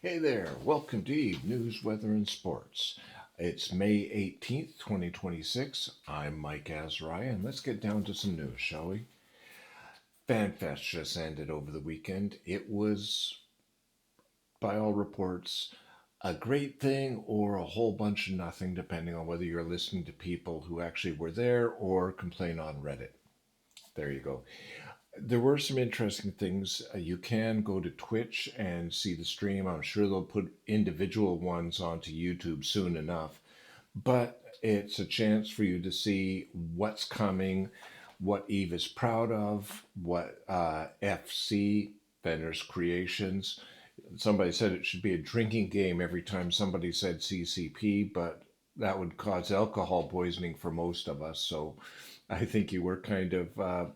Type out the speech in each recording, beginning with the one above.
Hey there, welcome to Eve News, Weather, and Sports. It's May 18th, 2026. I'm Mike Azariah, and let's get down to some news, shall we? Fanfest just ended over the weekend. It was, by all reports, a great thing or a whole bunch of nothing, depending on whether you're listening to people who actually were there or complain on Reddit. There you go. There were some interesting things. You can go to Twitch and see the stream. I'm sure they'll put individual ones onto YouTube soon enough. But it's a chance for you to see what's coming, what Eve is proud of, what FC, Vendors Creations. Somebody said it should be a drinking game every time somebody said CCP, but that would cause alcohol poisoning for most of us. So I think you were kind of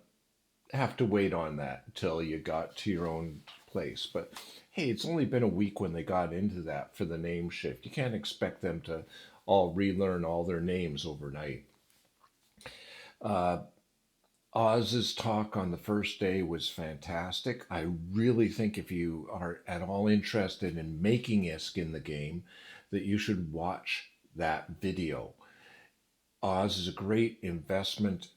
have to wait on that until you got to your own place. But hey, it's only been a week when they got into that for the name shift. You can't expect them to all relearn all their names overnight. Uh, Oz's talk on the first day was fantastic. I really think if you are at all interested in making ISK in the game, that you should watch that video. Oz is a great investment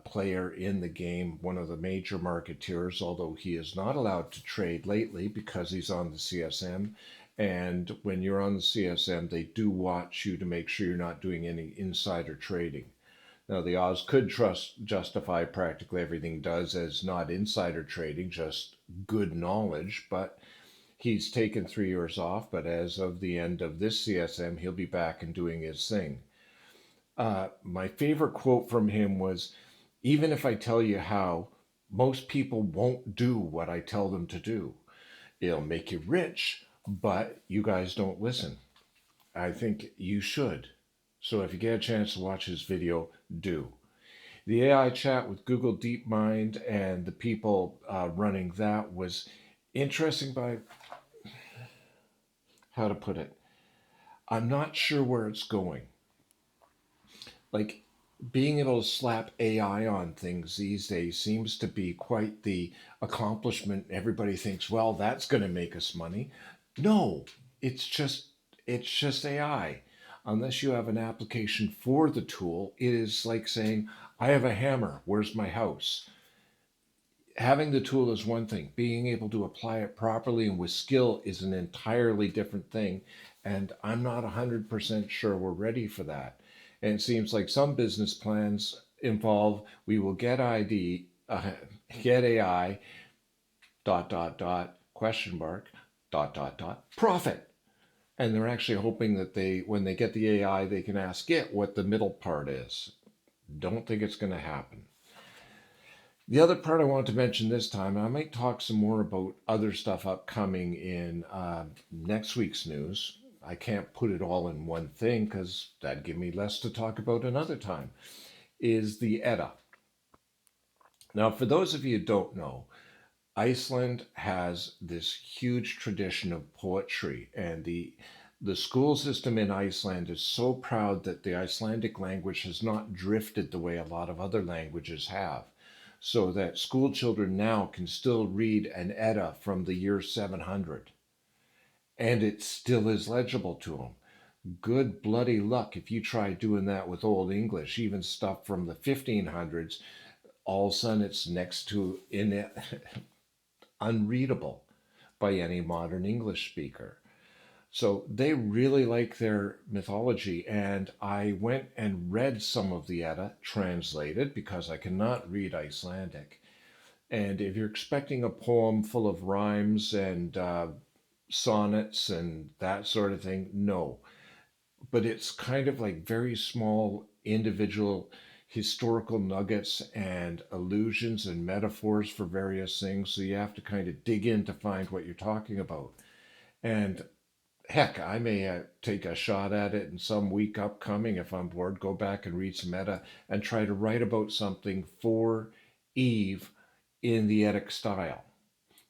player in the game, one of the major marketeers, although he is not allowed to trade lately because he's on the CSM. And when you're on the CSM, they do watch you to make sure you're not doing any insider trading. Now, the Oz could justify practically everything he does as not insider trading, just good knowledge, but he's taken 3 years off. But as of the end of this CSM, he'll be back and doing his thing. My favorite quote from him was, even if I tell you how, most people won't do what I tell them to do. It'll make you rich, but you guys don't listen. I think you should. So if you get a chance to watch his video, do. The AI chat with Google DeepMind and the people running that was interesting by, how to put it, I'm not sure where it's going. Like, being able to slap AI on things these days seems to be quite the accomplishment. Everybody thinks, well, that's going to make us money. No, it's just it's just AI. Unless you have an application for the tool, it is like saying, I have a hammer, where's my house? Having the tool is one thing. Being able to apply it properly and with skill is an entirely different thing. And I'm not 100% sure we're ready for that. And it seems like some business plans involve we will get get AI, dot, dot, dot, question mark, dot, dot, dot, profit. And they're actually hoping that when they get the AI, they can ask it what the middle part is. Don't think it's going to happen. The other part I want to mention this time, and I might talk some more about other stuff upcoming in next week's news. I can't put it all in one thing because that'd give me less to talk about another time, is the Edda. Now, for those of you who don't know, Iceland has this huge tradition of poetry, and the school system in Iceland is so proud that the Icelandic language has not drifted the way a lot of other languages have, so that school children now can still read an Edda from the year 700, and it still is legible to them. Good bloody luck if you try doing that with Old English, even stuff from the 1500s. All of a sudden, it's next to unreadable by any modern English speaker. So they really like their mythology, and I went and read some of the Edda translated because I cannot read Icelandic. And if you're expecting a poem full of rhymes and sonnets and that sort of thing, no. But it's kind of like very small individual historical nuggets and allusions and metaphors for various things. So you have to kind of dig in to find what you're talking about. And heck, I may take a shot at it in some week upcoming if I'm bored, go back and read some Edda and try to write about something for Eve in the Eddic style.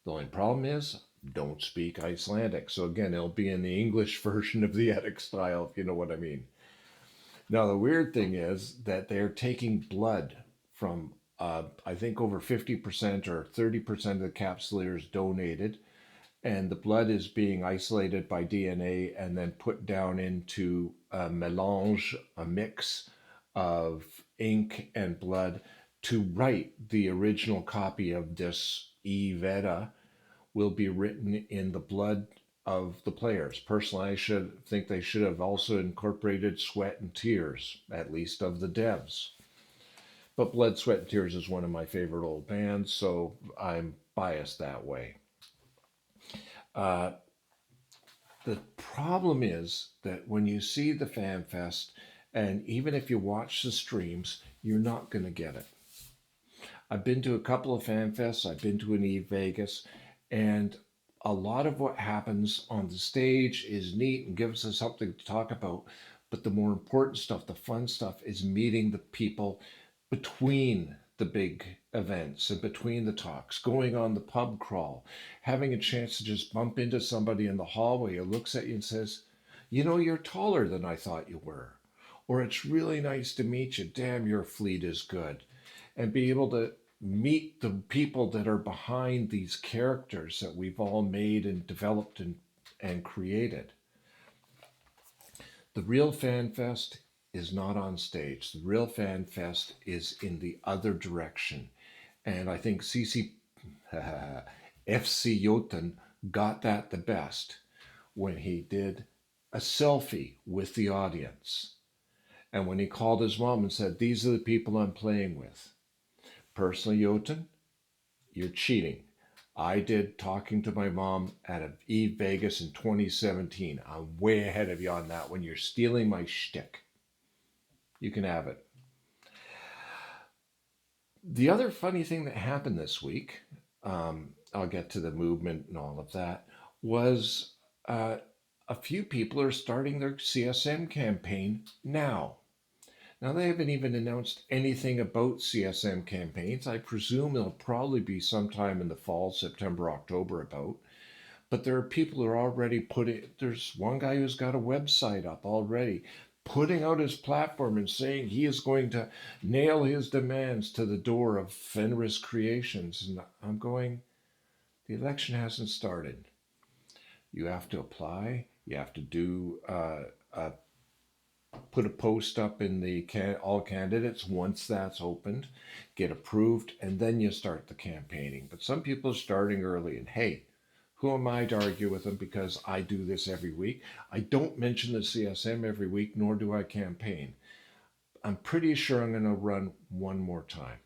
The only problem is, don't speak Icelandic. So again, it'll be in the English version of the Eddic style, if you know what I mean. Now, the weird thing is that they're taking blood from, I think, over 50% or 30% of the capsuleers donated. and the blood is being isolated by DNA and then put down into a melange, a mix of ink and blood to write the original copy of this Evetta will be written in the blood of the players. Personally, I should think they should have also incorporated sweat and tears, at least of the devs. But Blood, Sweat, and Tears is one of my favorite old bands, so I'm biased that way. Uh, the problem is that when you see the FanFest, and even if you watch the streams, you're not going to get it. I've been to a couple of FanFests, I've been to an Eve Vegas, and a lot of what happens on the stage is neat and gives us something to talk about. But the more important stuff, the fun stuff, is meeting the people between the big events and between the talks, going on the pub crawl, having a chance to just bump into somebody in the hallway who looks at you and says, "You know, you're taller than I thought you were." Or, "It's really nice to meet you. Damn, your fleet is good." And be able to meet the people that are behind these characters that we've all made and developed and created. The real fan fest is not on stage. The real fan fest is in the other direction. And I think FC Jotun got that the best when he did a selfie with the audience. And when he called his mom and said, "These are the people I'm playing with." Personally, Jotun, you're cheating. I did talking to my mom at Eve Vegas in 2017. I'm way ahead of you on that one. You're stealing my shtick. You can have it. The other funny thing that happened this week, I'll get to the movement and all of that, was a few people are starting their CSM campaign now. Now, they haven't even announced anything about CSM campaigns. I presume they'll probably be sometime in the fall, September, October about. But there are people who are already there's one guy who's got a website up already, putting out his platform and saying he is going to nail his demands to the door of Fenris Creations. And I'm going, the election hasn't started. You have to apply. You have to do put a post up in the all candidates once that's opened, get approved, and then you start the campaigning. But some people are starting early, and hey, who am I to argue with them because I do this every week? I don't mention the CSM every week, nor do I campaign. I'm pretty sure I'm going to run one more time.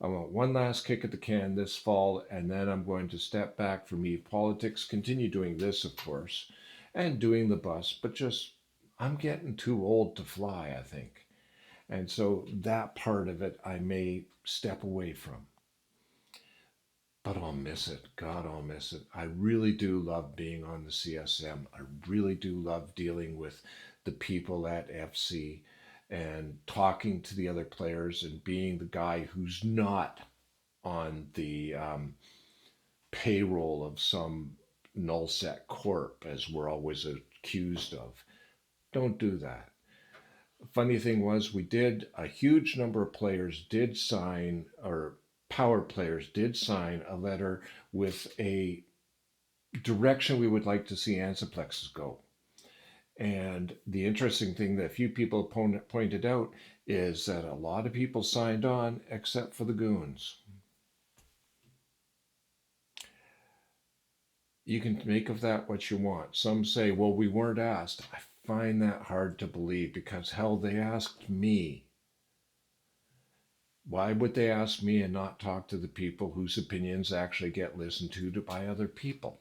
I want one last kick at the can this fall, and then I'm going to step back from Eve Politics, continue doing this, of course, and doing the bus, but just I'm getting too old to fly, I think. And so that part of it I may step away from. But I'll miss it. God, I'll miss it. I really do love being on the CSM. I really do love dealing with the people at FC and talking to the other players and being the guy who's not on the payroll of some nullsec corp, as we're always accused of. Don't do that. Funny thing was, a huge number of players did sign, or power players did sign a letter with a direction we would like to see Ansiplexes go. And the interesting thing that a few people pointed out is that a lot of people signed on except for the goons. You can make of that what you want. Some say, well, we weren't asked. I find that hard to believe because, hell, they asked me. Why would they ask me and not talk to the people whose opinions actually get listened to by other people?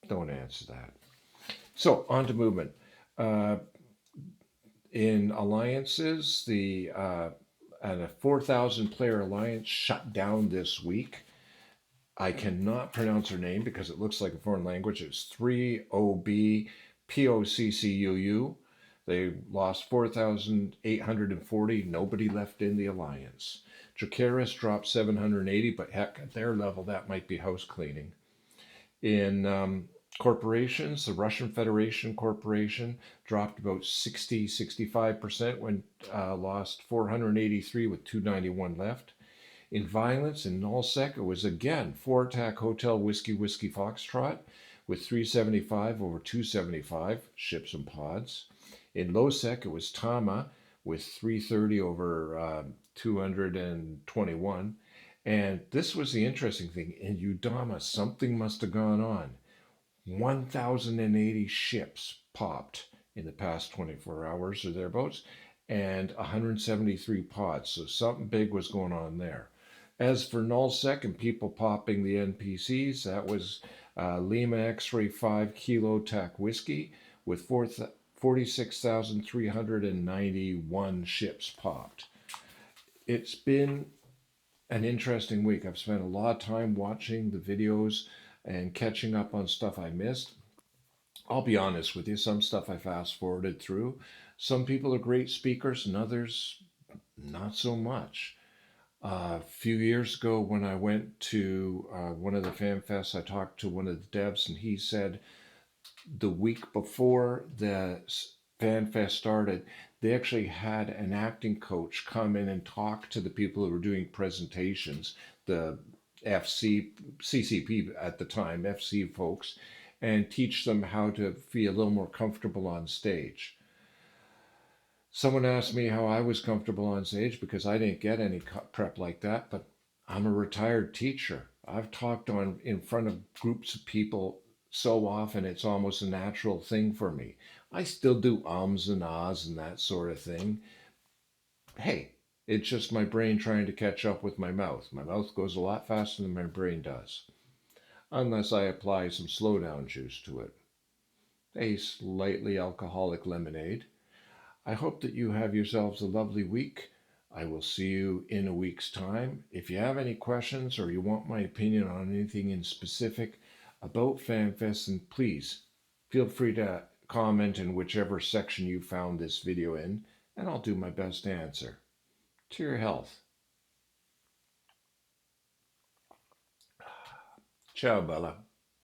Don't answer that. So, on to movement. In alliances, a 4,000 player alliance shut down this week. I cannot pronounce her name because it looks like a foreign language. It's 3OB POCCUU. They lost 4,840. Nobody left in the alliance. Dracaris dropped 780, but heck, at their level, that might be house cleaning. In corporations, the Russian Federation Corporation dropped about 65%, lost 483 with 291 left. In Violence in Nullsec, it was again 4-attack Hotel Whiskey Whiskey Foxtrot with 375 over 275 ships and pods. In Lowsec, it was Tama with 330 over 221. And this was the interesting thing. In Udama, something must have gone on. 1,080 ships popped in the past 24 hours or thereabouts, and 173 pods. So something big was going on there. As for nullsec and people popping the NPCs, that was Lima X-Ray 5 Kilo TAC Whiskey with 46,391 ships popped. It's been an interesting week. I've spent a lot of time watching the videos and catching up on stuff I missed. I'll be honest with you, some stuff I fast forwarded through. Some people are great speakers and others not so much. A few years ago, when I went to one of the Fanfests, I talked to one of the devs, and he said the week before the Fanfest started, they actually had an acting coach come in and talk to the people who were doing presentations, the CCP at the time, FC folks, and teach them how to feel a little more comfortable on stage. Someone asked me how I was comfortable on stage because I didn't get any prep like that, but I'm a retired teacher. I've talked on in front of groups of people so often it's almost a natural thing for me. I still do ums and ahs and that sort of thing. Hey, it's just my brain trying to catch up with my mouth. My mouth goes a lot faster than my brain does, unless I apply some slowdown juice to it. A slightly alcoholic lemonade. I hope that you have yourselves a lovely week. I will see you in a week's time. If you have any questions or you want my opinion on anything in specific about FanFest, then please feel free to comment in whichever section you found this video in, and I'll do my best to answer. To your health. Ciao, Bella.